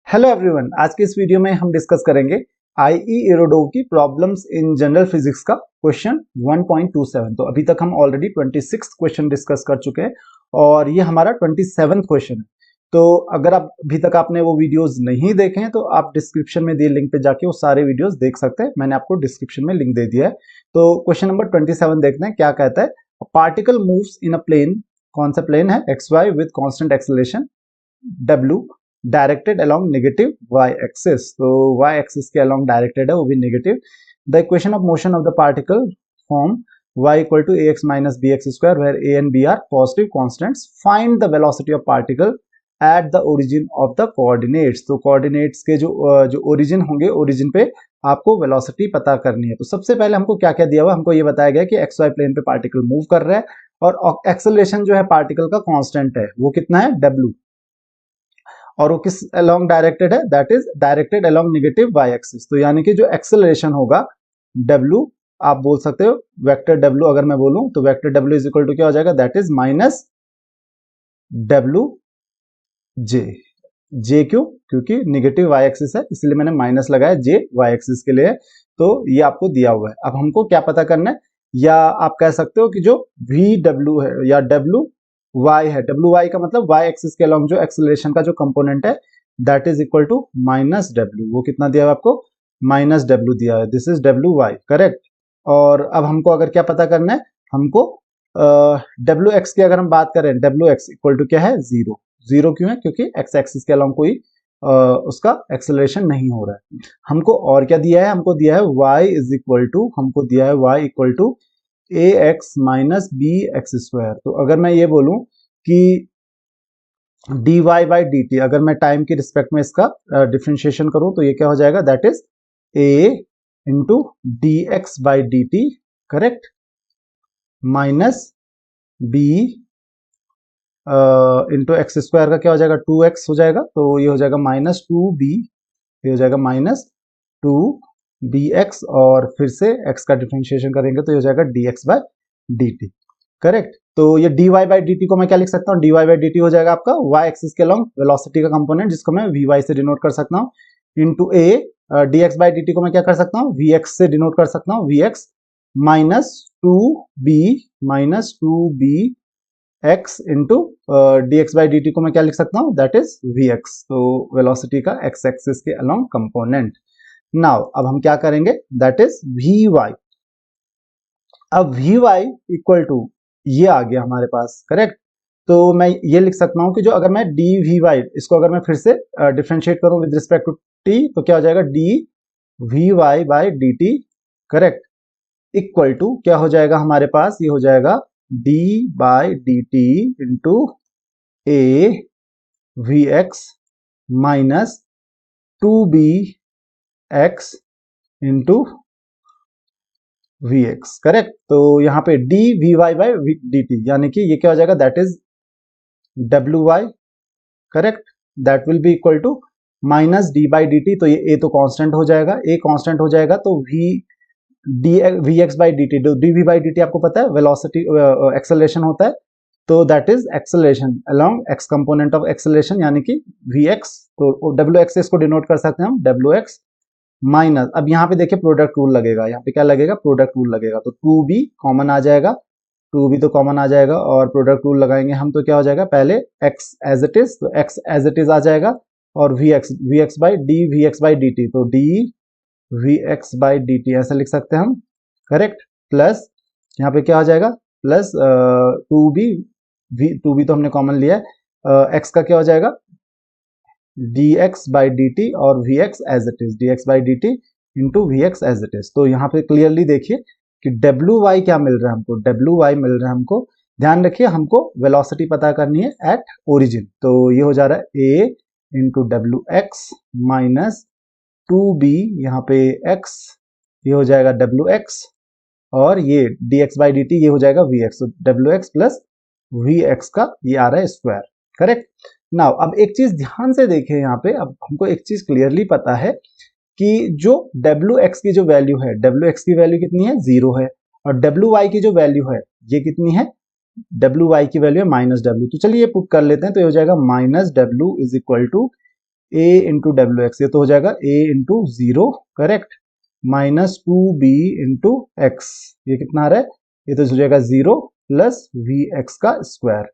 Hello everyone, आज के इस वीडियो में हम डिस्कस करेंगे आईई एरोडो की प्रॉब्लम्स इन जनरल फिजिक्स का क्वेश्चन 1.27। तो अभी तक हम ऑलरेडी 26 क्वेश्चन डिस्कस कर चुके हैं और ये हमारा 27वां क्वेश्चन है। तो अगर आप अभी तक आपने वो वीडियोस नहीं देखे हैं तो आप डिस्क्रिप्शन में दिए लिंक पे जाके वो सारे वीडियोस देख सकते हैं। मैंने आपको डिस्क्रिप्शन में लिंक दे दिया है। तो क्वेश्चन नंबर 27 देखते हैं क्या कहता है। Particle moves in a plane, कौन सा प्लेन है, x y with constant acceleration W directed along negative y axis. तो y एक्सिस के अलोंग डायरेक्टेड है, वो भी नेगेटिव। The equation of motion of the particle form y equal to ax minus bx square where a and b are positive constants. Find the velocity of particle at the origin of the coordinates. तो coordinates के जो origin होंगे, origin पे आपको velocity पता करनी है। तो सबसे पहले हमको क्या क्या दिया हुआ, हमको ये बताया गया कि एक्स वाई प्लेन पे पार्टिकल मूव कर रहा है और एक्सेलरेशन जो है पार्टिकल का कांस्टेंट है, वो कितना है, w। और वो किस अलोंग डायरेक्टेड है, that is directed along negative y axis. तो यानी कि जो एक्सेलरेशन होगा w, आप बोल सकते हो वेक्टर w। अगर मैं बोलूं तो vector w is equal to क्या हो जाएगा, that is minus w j। j क्यों, क्योंकि नेगेटिव y एक्सिस है इसलिए मैंने माइनस लगाया, j y एक्सिस के लिए। तो ये आपको दिया हुआ है। अब हमको क्या पता करना है, या आप कह सकते हो कि जो vw है या w y है, डब्ल्यू वाई का मतलब y एक्सिस के अलॉन्ग जो एक्सेलरेशन का जो कंपोनेंट है that is equal to minus W. वो कितना दिया है आपको, माइनस डब्ल्यू दिया है। This is W Y, correct. और अब हमको अगर क्या पता करना है, हमको डब्ल्यू एक्स की अगर हम बात करें, डब्ल्यू एक्स इक्वल टू क्या है, जीरो। जीरो क्यों है, क्योंकि एक्स एक्सिस के अलॉन्ग कोई उसका एक्सेलरेशन नहीं हो रहा है। हमको और क्या दिया है, हमको दिया है y इज इक्वल टू, हमको दिया है y equal to A X minus B X square. तो अगर मैं ये बोलूं कि D Y by D T, अगर मैं टाइम के रिस्पेक्ट में इसका डिफ्रेंशिएशन करूं तो ये क्या हो जाएगा, that is A into D x by D T, correct, minus B into X square का क्या हो जाएगा, 2x हो जाएगा। तो ये हो जाएगा माइनस टू बी, ये हो जाएगा माइनस टू डी एक्स, और फिर से x का डिफ्रेंशिएशन करेंगे तो ये हो जाएगा d x by D T, correct. तो ये dy बाई डी टी को मैं क्या लिख सकता हूँ, dy बाई डी टी हो जाएगा आपका y एक्सिस के अलॉन्ग वेलोसिटी का कंपोनेंट, जिसको मैं vy से डिनोट कर सकता हूँ, into a dx by D T को मैं क्या कर सकता हूँ, vx से डिनोट कर सकता हूँ, vx minus two B X into dx by D T को मैं क्या लिख सकता हूँ, दैट इज vx। तो वेलोसिटी का x एक्सिस के अलॉन्ग कंपोनेंट। नाउ अब हम क्या करेंगे, दैट इज vy। अब vy इक्वल टू ये आ गया हमारे पास, करेक्ट। तो मैं ये लिख सकता हूं कि जो अगर मैं डी वी वाई, इसको अगर मैं फिर से डिफ्रेंशिएट करूं विद रिस्पेक्ट टू टी, तो क्या हो जाएगा, D V Y by D T, correct, equal to क्या हो जाएगा हमारे पास, ये हो जाएगा D by D T into A V X minus two B X into we X, correct. तो यहाँ पे D V Y by D T, यानी कि ये क्या हो जाएगा, that is W Y, correct, that will be equal to minus D by D T. तो ये ए तो कांस्टेंट हो जाएगा, ए कांस्टेंट हो जाएगा, तो V x by D T, D V by D T आपको पता है वेलोसिटी एक्सेलरेशन होता है, तो that is acceleration along X component of acceleration, यानी कि वी एक्स। तो डब्ल्यू एक्स इसको डिनोट कर सकते हैं हम, डब्ल्यू एक्स माइनस, अब यहाँ पे देखिए प्रोडक्ट रूल लगेगा, यहाँ पे क्या लगेगा, प्रोडक्ट रूल लगेगा। तो टू बी कॉमन आ जाएगा, टू भी तो कॉमन आ जाएगा, और प्रोडक्ट रूल लगाएंगे हम तो क्या हो जाएगा, पहले x एज इट इज, तो x एज इट इज आ जाएगा, और v x by d v x by D T, तो d v x by D t ऐसा लिख सकते हैं हम, करेक्ट। प्लस यहाँ पे क्या हो जाएगा, प्लस टू बी तो हमने कॉमन लिया है, x का क्या हो जाएगा, d x by D t, और v x as it is, d x by D T into we x as it is. तो यहाँ पे क्लियरली देखिए कि डब्ल्यू वाई क्या मिल रहा है हमको, डब्ल्यू वाई मिल रहा है हमको। ध्यान रखिए हमको वेलोसिटी पता करनी है एट ओरिजिन, तो ये हो जा रहा है a into W x minus two b, यहाँ पे एक्स, ये हो जाएगा डब्ल्यू एक्स, और ये D x by D T ये हो जाएगा वी एक्स, तो W X plus V X का ये आ रहा है स्क्वायर, करेक्ट। नाउ अब एक चीज ध्यान से देखिए यहाँ पे, अब हमको एक चीज क्लियरली पता है कि जो WX की जो वैल्यू है, WX की वैल्यू कितनी है, जीरो है, और WY की जो वैल्यू है ये कितनी है, WY की वैल्यू है माइनस डब्ल्यू। तो चलिए ये पुट कर लेते हैं, तो ये हो जाएगा minus W is equal to a into W X, ये तो हो जाएगा a into zero, correct, minus 2b into X, ये कितना आ रहा है, ये तो हो जाएगा 0 प्लस वी एक्स का स्क्वायर।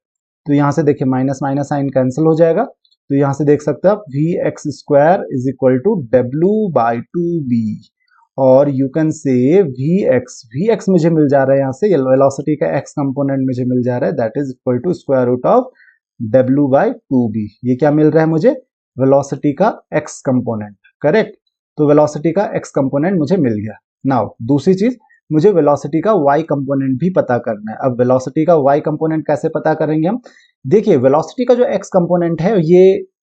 तो यहां से देखिए माइनस माइनस साइन कैंसिल हो जाएगा, तो यहां से देख सकते हैं आप v x square is equal to डब्ल्यू बाई टू बी, और you can say v x मुझे मिल जा रहा है यहाँ से, वेलोसिटी का एक्स कंपोनेंट मुझे मिल जा रहा है, that is equal to square root of W by two B. ये क्या मिल रहा है मुझे, वेलोसिटी का एक्स कंपोनेंट, करेक्ट। तो वेलोसिटी का एक्स कंपोनेंट मुझे मिल गया। नाउ दूसरी चीज, मुझे वेलोसिटी का वाई कंपोनेंट भी पता करना है। अब वेलोसिटी का वाई कंपोनेंट कैसे पता करेंगे हम, देखिए वेलोसिटी का जो एक्स कंपोनेंट है ये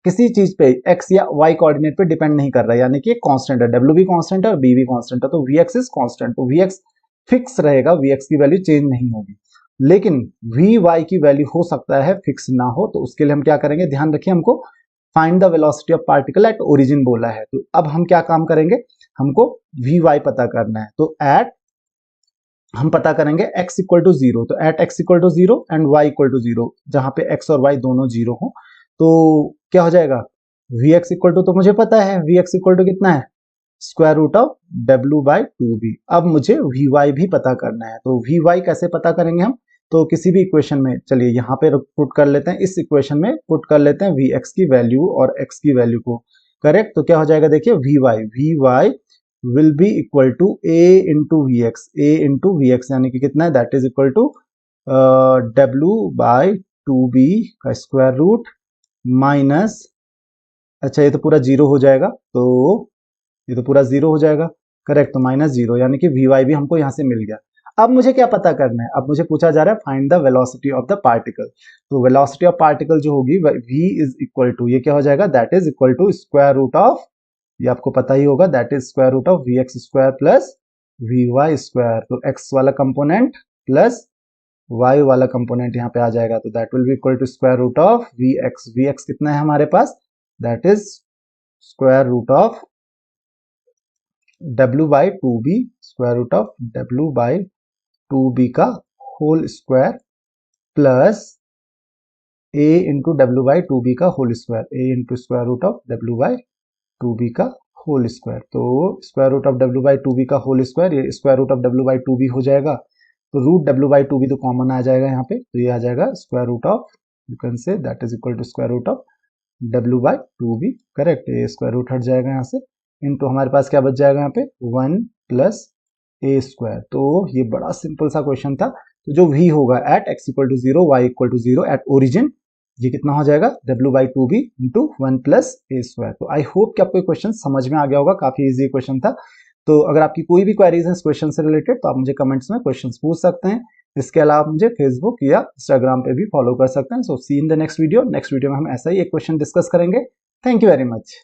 किसी चीज पे एक्स या वाई कोऑर्डिनेट पे डिपेंड नहीं कर रहा है, यानी कि कांस्टेंट है, डब्ल्यू भी कांस्टेंट है और बी भी कांस्टेंट है, तो वी एक्स इज कांस्टेंट, तो वी एक्स फिक्स रहेगा, वी एक्स की वैल्यू चेंज नहीं होगी। लेकिन वी वाई की वैल्यू हो सकता है फिक्स ना हो, तो उसके लिए हम क्या करेंगे, ध्यान रखिए, हमको find the velocity of particle at origin बोला है। तो अब हम क्या काम करेंगे, हमको वी वाई पता करना है, तो एट हम पता करेंगे x इक्वल टू जीरो, तो at x equal to zero and y equal to zero, जहां पे x और y दोनों जीरो हो, तो क्या हो जाएगा, vx इक्वल टू, तो मुझे पता है vx इक्वल टू कितना है, square root of w by two B. अब मुझे vy भी पता करना है, तो vy कैसे पता करेंगे हम, तो किसी भी इक्वेशन में, चलिए यहाँ पे पुट कर लेते हैं, इस इक्वेशन में पुट कर लेते हैं vx की वैल्यू और x की वैल्यू को, करेक्ट। तो क्या हो जाएगा, देखिए vy will be equal to a into vx यानी कि कितना है, that is equal to w by two B का स्क्वायर रूट माइनस, अच्छा ये तो पूरा जीरो हो जाएगा, तो ये तो पूरा जीरो हो जाएगा, करेक्ट, तो माइनस जीरो, यानी कि vy भी हमको यहां से मिल गया। अब मुझे क्या पता करना है, अब मुझे पूछा जा रहा है find the velocity of the particle, तो वेलोसिटी ऑफ पार्टिकल जो होगी v इज इक्वल टू, ये क्या हो जाएगा, that is equal to square root of, ये आपको पता ही होगा, that is square root of V x square plus V y square, तो एक्स वाला कंपोनेंट प्लस वाई वाला कंपोनेंट यहाँ पे आ जाएगा, तो that will be equal to square root of V x कितना है हमारे पास, that is square root of W by two B, square root of W by two B का whole square plus a into डब्ल्यू by two B का whole square, a into square root of W by two B का whole square, तो square root of W by two B का whole square, ये square root of W by two b हो जाएगा, तो root डब्ल्यू by two b तो common आ जाएगा यहाँ पे, तो ये आ जाएगा square root of, you can say that is equal to square root of W by two B, correct, ये स्क्वायर रूट हट जाएगा यहाँ से, इनटू हमारे पास क्या बच जाएगा यहाँ पे, वन प्लस ए स्क्वायर। तो ये बड़ा सिंपल सा क्वेश्चन था, तो जो v होगा at x equal to zero, y equal to zero at origin, ये कितना हो जाएगा, w by two B into one plus A square. तो आई होप कि आपको क्वेश्चन समझ में आ गया होगा, काफी इजी क्वेश्चन था। तो अगर आपकी कोई भी क्वेरीज है इस क्वेश्चन से रिलेटेड, तो आप मुझे कमेंट्स में क्वेश्चन पूछ सकते हैं। इसके अलावा मुझे फेसबुक या इंस्टाग्राम पे भी फॉलो कर सकते हैं। सो सी इन द नेक्स्ट वीडियो में हम ऐसा ही एक क्वेश्चन डिस्कस करेंगे। Thank you very much.